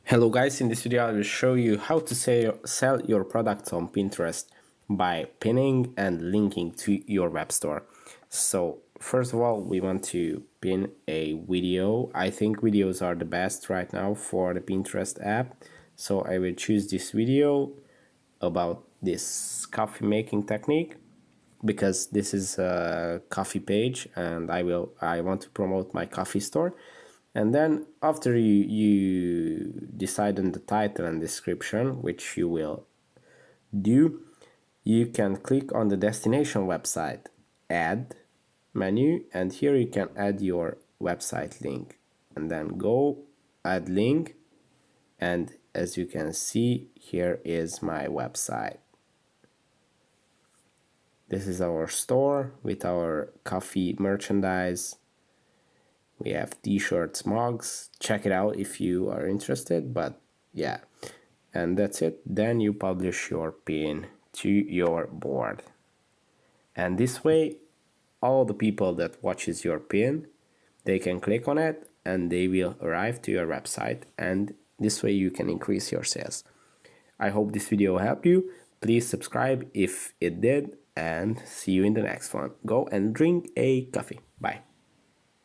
Hello guys, in this video I will show you how to sell your products on Pinterest by pinning and linking to your web store. So first of all, we want to pin a video. I think videos are the best right now for the Pinterest app. So I will choose this video about this coffee making technique because this is a coffee page and I want to promote my coffee store. And then after you decide on the title and description, which you will do, you can click on the destination website, add menu, and here you can add your website link and then go add link. And as you can see, here is my website. This is our store with our coffee merchandise. We have t-shirts, mugs. Check it out if you are interested, but yeah. And that's it. Then you publish your pin to your board. And this way, all the people that watches your pin, they can click on it and they will arrive to your website. And this way you can increase your sales. I hope this video helped you. Please subscribe if it did and see you in the next one. Go and drink a coffee. Bye.